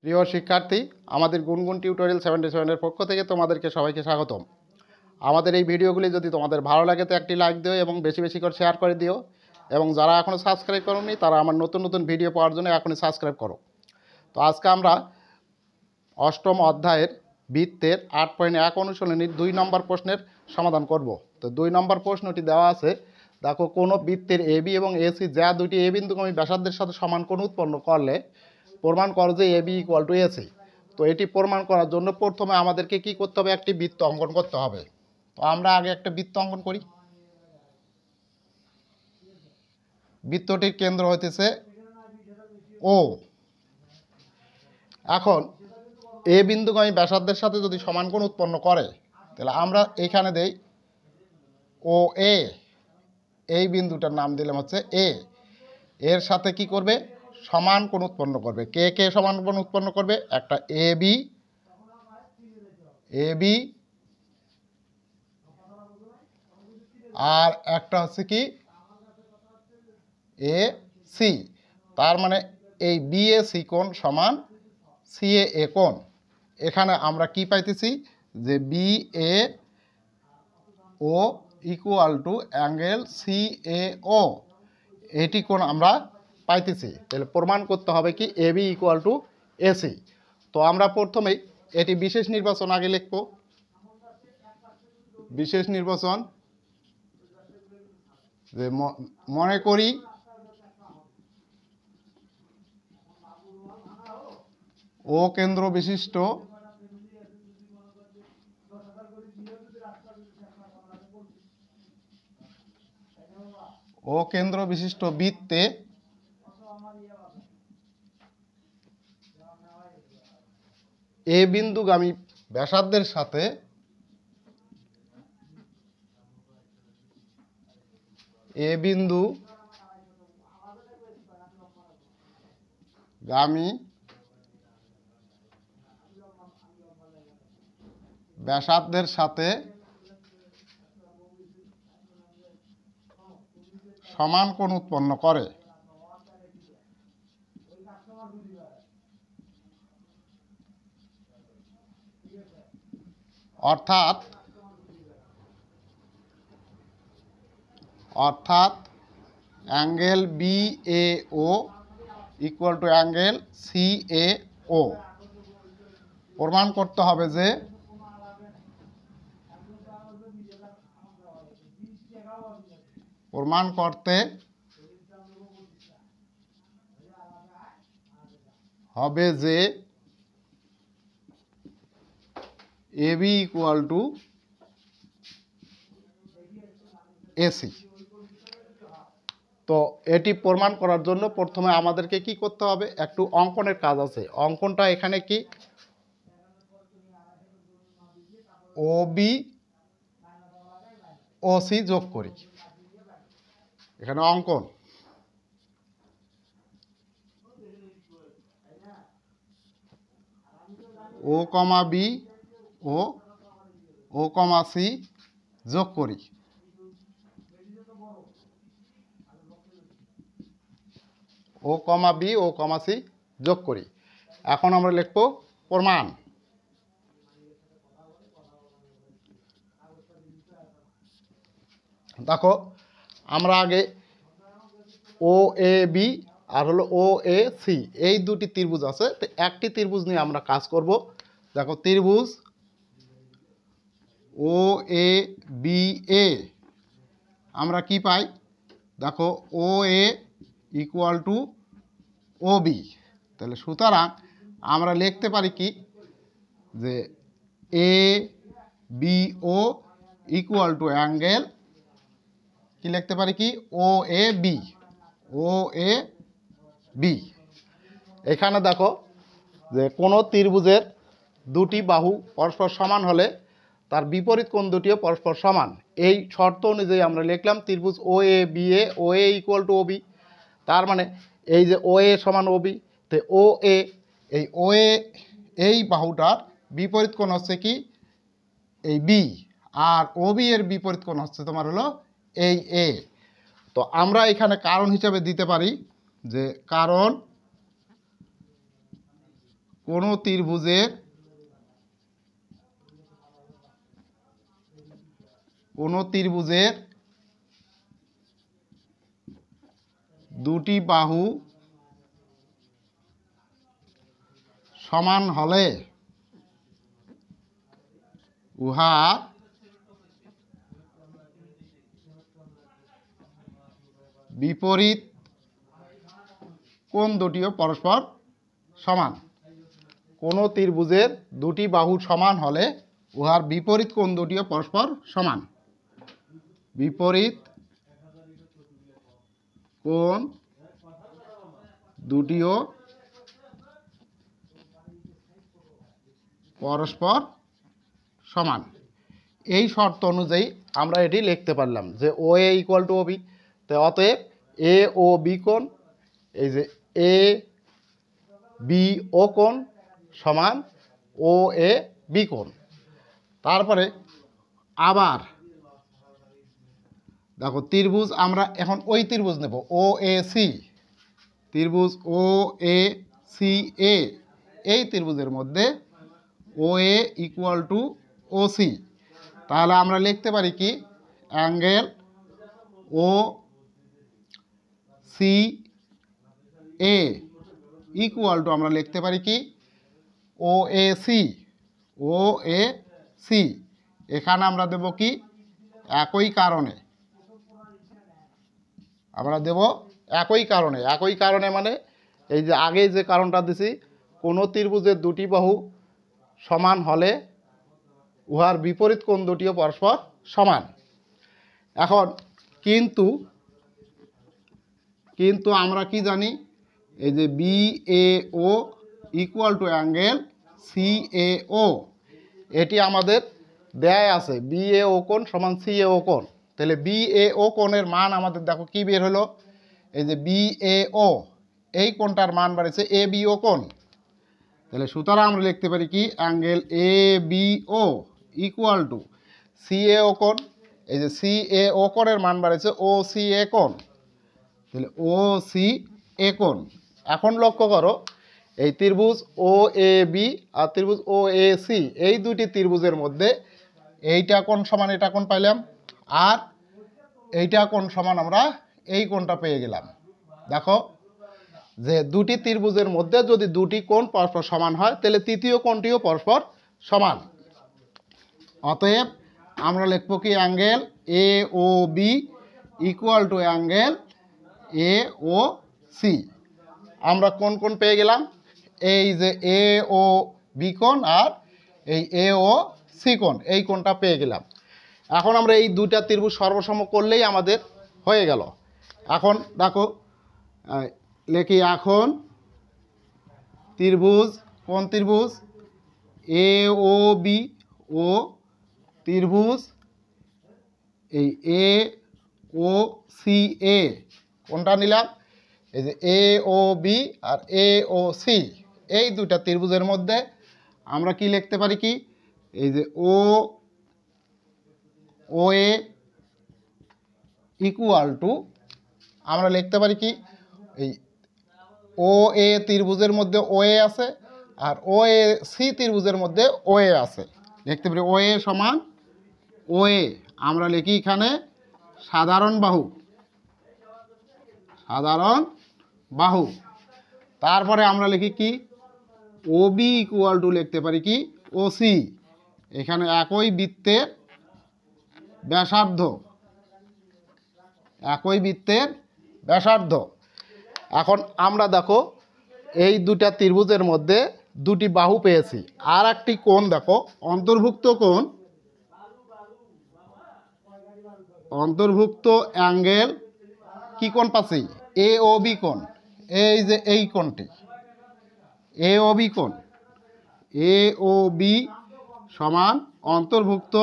প্রিয় শিক্ষার্থী, আমাদের গুনগুন টিউটোরিয়াল 77 এর পক্ষ থেকে তোমাদেরকে সবাইকে স্বাগতম। আমাদের এই ভিডিওগুলি যদি তোমাদের ভালো লাগে তো একটি লাইক দিও এবং বেশি বেশি করে শেয়ার করে দিও, এবং যারা এখনও সাবস্ক্রাইব করোনি তারা আমার নতুন নতুন ভিডিও পাওয়ার জন্য এখনই সাবস্ক্রাইব করো। তো আজকে আমরা অষ্টম অধ্যায়ের বৃত্তের 8.1 অনুশীলনীর 2 নম্বর প্রশ্নের সমাধান করব। তো 2 নম্বর প্রশ্নটি দেওয়া আছে, দেখো কোনো বৃত্তের এবি এবং এসি যা দুটি এ বিন্দুগামী ব্যাসার্ধের সাথে সমান কোণ উৎপন্ন করলে প্রমাণ করো যে এবি ইকুয়াল টু এসি। তো এটি প্রমাণ করার জন্য প্রথমে আমাদেরকে কি করতে হবে, একটি বৃত্ত অঙ্কন করতে হবে। তো আমরা আগে একটা বৃত্ত অঙ্কন করি। বৃত্তটির কেন্দ্র হইতেছে ও। এখন এ বিন্দুগামী ব্যাসার্ধের সাথে যদি সমান কোণ উৎপন্ন করে তাহলে আমরা এইখানে দেই ও এ, এই বিন্দুটার নাম দিলাম হচ্ছে এ। এর সাথে কি করবে, সমান কোণ উৎপন্ন করবে। কে কে সমান কোণ উৎপন্ন করবে, একটা এ বি আর একটা হচ্ছে কি এ সি। তার মানে এই বি এ সি কোণ সমান সি এ কোণ। এখানে আমরা কি পাইতেছি যে B A O equal to angle C A O, এটি কোণ আমরা পাইতেছি। তাহলে প্রমাণ করতে হবে কি A B equal to AC. তো আমরা প্রথমেই এটি বিশেষ নির্বাচন আগে লিখব। বিশেষ নির্বাচন, যে মনে করি ও কেন্দ্র বিশিষ্ট বৃত্তে এ বিন্দুগামী ব্যাসার্ধের সাথে এ বিন্দুগামী ব্যাসার্ধের সাথে সমান কোণ উৎপন্ন করে। অর্থাৎ angle B A O equal to angle C A O. প্রমাণ করতে হবে যে A B equal to AC. তো এটি প্রমাণ করার জন্য প্রথমে আমাদেরকে কি করতে হবে, একটু অঙ্কনের কাজ আছে। অঙ্কনটা এখানে কি ও বি ও সি যোগ করি। এখানে অঙ্কন ও কমা বি ও কমা সি যোগ করি। ও কমা বি ও কমা সি যোগ করি। এখন আমরা লিখব প্রমাণ। দেখো আমরা আগে ও এ বি আর হলো ও এ সি, এই দুটি ত্রিভুজ আছে। তো একটি ত্রিভুজ নিয়ে আমরা কাজ করব। দেখো ত্রিভুজ ও এ বি এ আমরা কি পাই, দেখো O A equal to O B. তাহলে সুতরাং আমরা লিখতে পারি কি যে A B O equal to angle কি লিখতে পারি কি ও এ বি। এখানে দেখো যে কোনো ত্রিভুজের দুটি বাহু পরস্পর সমান হলে তার বিপরীত কোণ দুটিও পরস্পর সমান। এই শর্ত অনুযায়ী আমরা লিখলাম ত্রিভুজ O A B A O A equal to O B. তার মানে এই যে ও এ সমান ও বি, তো ও এ এই ও এ এই বাহুটার বিপরীত কোণ হচ্ছে কি এই বি, আর ও বি এর বিপরীত কোণ হচ্ছে তোমার হলো এই এ। তো আমরা এখানে কারণ হিসাবে দিতে পারি যে কারণ কোনো ত্রিভুজের দুটি বাহু সমান হলে উহার বিপরীত কোণ দুটিও পরস্পর সমান। কোনো ত্রিভুজের দুটি বাহু সমান হলে উহার বিপরীত কোণ দুটিও পরস্পর সমান। বিপরীত কোণ দুটিও পরস্পর সমান। এই শর্ত অনুযায়ী আমরা এটি লিখতে পারলাম যে ও A equal to O B. তো অতএব এ ও বি কোণ, এই যে এ বি ও কোণ সমান ও এ বি কোণ। তারপরে আবার দেখো ত্রিভুজ, আমরা এখন ওই ত্রিভুজ নেব ও এ সি। ত্রিভুজ ও এ সি এ, এই ত্রিভুজের মধ্যে O A equal to O C. তাহলে আমরা লিখতে পারি কি angle O C A equal to আমরা লিখতে পারি কি ও A C. O A C এখানে আমরা দেব কি একই কারণে, আমরা দেব একই কারণে। একই কারণে মানে এই যে আগে যে কারণটা দিছি, কোনো ত্রিভুজের দুটি বাহু সমান হলে উহার বিপরীত কোণ দুটিও পরস্পর সমান। এখন কিন্তু আমরা কি জানি, এই যে B A O equal to angle C A O, এটি আমাদের দেয় আছে বি এ ও কোণ সমান সি এ ও কোণ। তাহলে বি এ ও কোণের মান আমাদের দেখো কি বের হলো, এই যে বি এ ও, এই কোণটার মান বাড়িয়েছে এ বি ও কোণ। তাহলে সুতরাং আমরা লিখতে পারি কি angle A B O equal to C A O কোণ। এই যে সি এ ও কোণের মান বাড়িয়েছে ও সি এ কোণ। তাহলে ও সি এ কোণ। এখন লক্ষ্য করো এই ত্রিভুজ ও এ বি আর ত্রিভুজ ও এ সি, এই দুটি ত্রিভুজের মধ্যে এইটা কোণ সমান এটা কোণ পাইলাম, আর এইটা কোণ সমান আমরা এই কোণটা পেয়ে গেলাম। দেখো যে দুটি ত্রিভুজের মধ্যে যদি দুটি কোণ পরস্পর সমান হয় তাহলে তৃতীয় কোণটিও পরস্পর সমান। অতএব আমরা লিখব কি angle A O B equal to angle A O C. আমরা কোন কোণ পেয়ে গেলাম, এই যে এ ও বি কোণ আর এই এ ও সি কোণ, এই কোণটা পেয়ে গেলাম। এখন আমরা এই দুইটা ত্রিভুজ সর্বসম করলেই আমাদের হয়ে গেল। এখন দেখো লেখি, এখন ত্রিভুজ, কোন ত্রিভুজ এ ও বি ও ত্রিভুজ এই এ ও সি এ, কোনটা নিলাম, এই যে এ ও বি আর এ ও সি, এই দুইটা ত্রিভুজের মধ্যে আমরা কি লিখতে পারি কি, এই যে ও এ ইকুয়াল টু আমরা লিখতে পারি কি, এই ও এ ত্রিভুজের মধ্যে ও এ আছে আর ও এ সি ত্রিভুজের মধ্যে ও এ আছে। লিখতে পারি ও এ সমান ও এ, আমরা লিখি এখানে সাধারণ বাহু, সাধারণ বাহু। তারপরে আমরা লিখি কি ও বি ইকুয়াল টু লিখতে পারি কি ও সি, এখানে একই বৃত্তের ব্যাসার্ধ, একই বৃত্তের ব্যাসার্ধ। এখন আমরা দেখো এই দুটা ত্রিভুজের মধ্যে দুটি বাহু পেয়েছি, আর একটি কোণ দেখো অন্তর্ভুক্ত কোণ, অন্তর্ভুক্ত অ্যাঙ্গেল কি কোণ পাচ্ছি এ ও বি কোণ। এই যে এই কোণটি এ ও বি কোণ, এ ও বি সমান অন্তর্ভুক্ত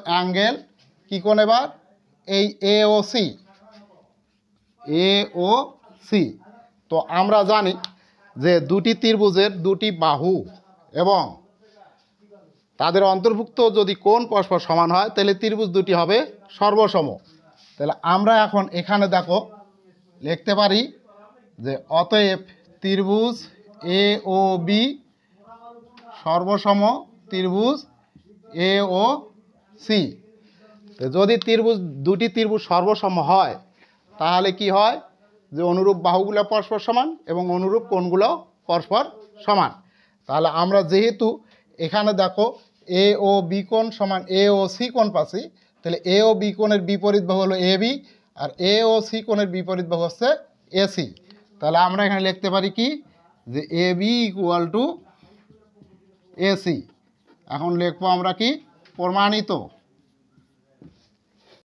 অ্যাঙ্গেল কি কোণ এবার এই এ O C, A O C. তো আমরা জানি যে দুটি ত্রিভুজের দুটি বাহু এবং তাদের অন্তর্ভুক্ত যদি কোণ পরস্পর সমান হয় তাহলে ত্রিভুজ দুটি হবে সর্বসম। তাহলে আমরা এখন এখানে দেখো লিখতে পারি যে অতএব ত্রিভুজ এ ও বি সর্বসম ত্রিভুজ এ ও সি। যদি দুটি ত্রিভুজ সর্বসম হয় তাহলে কি হয়, যে অনুরূপ বাহুগুলো পরস্পর সমান এবং অনুরূপ কোণগুলো পরস্পর সমান। তাহলে আমরা যেহেতু এখানে দেখো এ ও বি কোণ সমান এ ও সি কোণ পাচ্ছি, তাহলে এ ও বি কোণের বিপরীত বাহু হলো A B, R A O C কোণের বিপরীত বাহু হচ্ছে এ সি। তাহলে আমরা এখানে লিখতে পারি কি, যে A B equal to A C. এখন লিখবো আমরা কি, প্রমাণিত